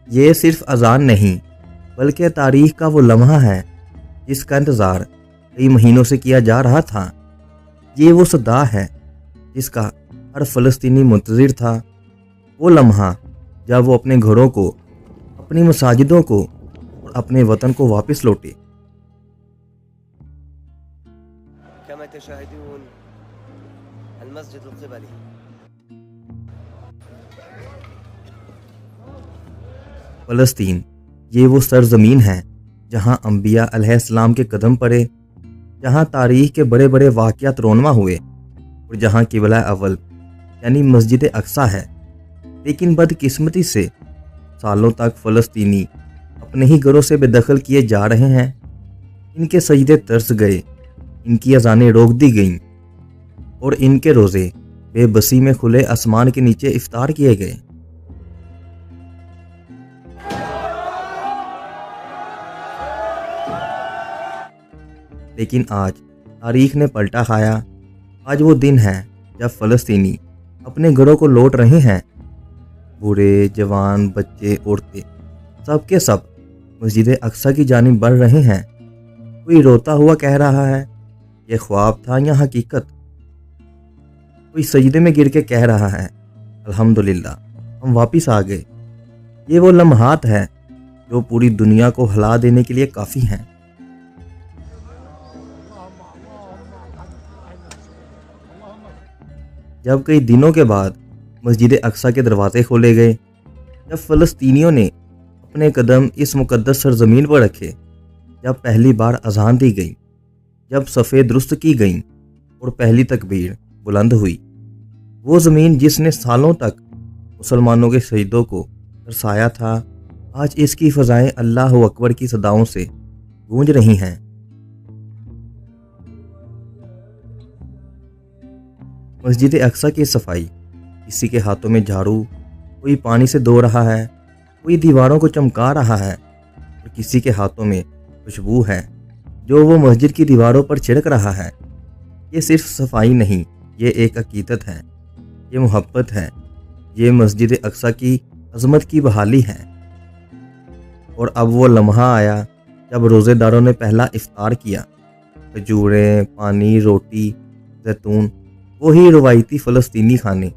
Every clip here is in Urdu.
یہ صرف اذان نہیں بلکہ تاریخ کا وہ لمحہ ہے جس کا انتظار کئی مہینوں سے کیا جا رہا تھا۔ یہ وہ صدا ہے جس کا ہر فلسطینی منتظر تھا، وہ لمحہ جب وہ اپنے گھروں کو، اپنی مساجدوں کو اور اپنے وطن کو واپس لوٹے۔ كما تشاهدون المسجد القبلي فلسطین یہ وہ سرزمین ہے جہاں انبیاء علیہ السلام کے قدم پڑے، جہاں تاریخ کے بڑے بڑے واقعات رونما ہوئے اور جہاں قبلہ اول یعنی مسجد اقصیٰ ہے۔ لیکن بدقسمتی سے سالوں تک فلسطینی اپنے ہی گھروں سے بے دخل کیے جا رہے ہیں۔ ان کے سجدے ترس گئے، ان کی اذانیں روک دی گئیں اور ان کے روزے بے بسی میں کھلے آسمان کے نیچے افطار کیے گئے۔ لیکن آج تاریخ نے پلٹا کھایا۔ آج وہ دن ہے جب فلسطینی اپنے گھروں کو لوٹ رہے ہیں۔ بوڑھے، جوان، بچے، عورتیں سب کے سب مسجد اقصیٰ کی جانب بڑھ رہے ہیں۔ کوئی روتا ہوا کہہ رہا ہے یہ خواب تھا یا حقیقت؟ کوئی سجدے میں گر کے کہہ رہا ہے الحمدللہ ہم واپس آ گئے۔ یہ وہ لمحات ہیں جو پوری دنیا کو ہلا دینے کے لیے کافی ہیں۔ جب کئی دنوں کے بعد مسجد اقصیٰ کے دروازے کھولے گئے، جب فلسطینیوں نے اپنے قدم اس مقدس سرزمین پر رکھے، جب پہلی بار اذان دی گئی، جب صفیں درست کی گئیں اور پہلی تکبیر بلند ہوئی، وہ زمین جس نے سالوں تک مسلمانوں کے سجدوں کو ترسایا تھا، آج اس کی فضائیں اللہ اکبر کی صداؤں سے گونج رہی ہیں۔ مسجد اقصیٰ کی صفائی، کسی کے ہاتھوں میں جھاڑو، کوئی پانی سے دھو رہا ہے، کوئی دیواروں کو چمکا رہا ہے اور کسی کے ہاتھوں میں خوشبو ہے جو وہ مسجد کی دیواروں پر چھڑک رہا ہے۔ یہ صرف صفائی نہیں، یہ ایک عقیدت ہے، یہ محبت ہے، یہ مسجد اقصیٰ کی عظمت کی بحالی ہے۔ اور اب وہ لمحہ آیا جب روزے داروں نے پہلا افطار کیا۔ کھجوریں، پانی، روٹی، زیتون، وہی روایتی فلسطینی کھانے،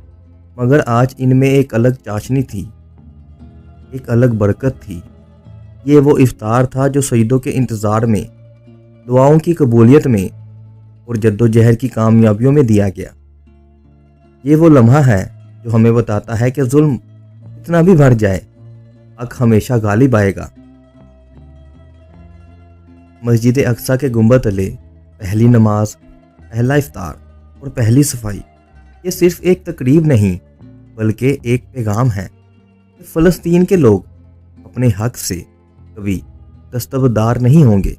مگر آج ان میں ایک الگ چاشنی تھی، ایک الگ برکت تھی۔ یہ وہ افطار تھا جو سجدوں کے انتظار میں، دعاؤں کی قبولیت میں اور جد و جہد کی کامیابیوں میں دیا گیا۔ یہ وہ لمحہ ہے جو ہمیں بتاتا ہے کہ ظلم اتنا بھی بڑھ جائے، حق ہمیشہ غالب آئے گا۔ مسجد اقصیٰ کے گنبد تلے پہلی نماز، پہلا افطار اور پہلی صفائی، یہ صرف ایک تقریب نہیں بلکہ ایک پیغام ہے کہ فلسطین کے لوگ اپنے حق سے کبھی دستبردار نہیں ہوں گے۔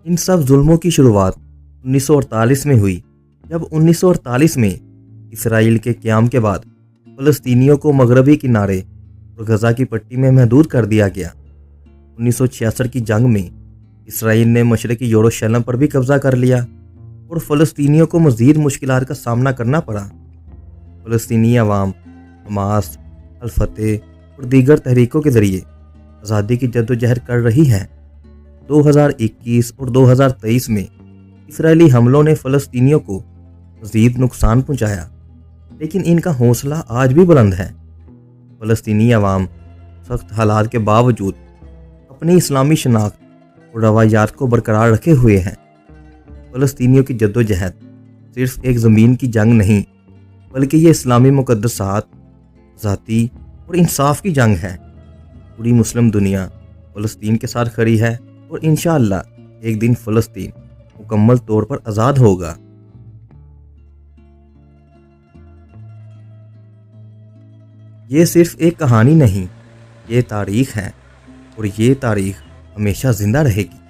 ان سب ظلموں کی شروعات 1948 میں ہوئی، جب 1948 میں اسرائیل کے قیام کے بعد فلسطینیوں کو مغربی کنارے اور غزہ کی پٹی میں محدود کر دیا گیا۔ 1966 کی جنگ میں اسرائیل نے مشرقی یروشلم پر بھی قبضہ کر لیا اور فلسطینیوں کو مزید مشکلات کا سامنا کرنا پڑا۔ فلسطینی عوام حماس، الفتح اور دیگر تحریکوں کے ذریعے آزادی کی جدوجہد کر رہی ہے۔ 2021 اور 2023 میں اسرائیلی حملوں نے فلسطینیوں کو مزید نقصان پہنچایا، لیکن ان کا حوصلہ آج بھی بلند ہے۔ فلسطینی عوام سخت حالات کے باوجود اپنی اسلامی شناخت اور روایات کو برقرار رکھے ہوئے ہیں۔ فلسطینیوں کی جدوجہد صرف ایک زمین کی جنگ نہیں بلکہ یہ اسلامی مقدسات، ذاتی اور انصاف کی جنگ ہے۔ پوری مسلم دنیا فلسطین کے ساتھ کھڑی ہے اور انشاءاللہ ایک دن فلسطین مکمل طور پر آزاد ہوگا۔ یہ صرف ایک کہانی نہیں، یہ تاریخ ہے اور یہ تاریخ ہمیشہ زندہ رہے گی۔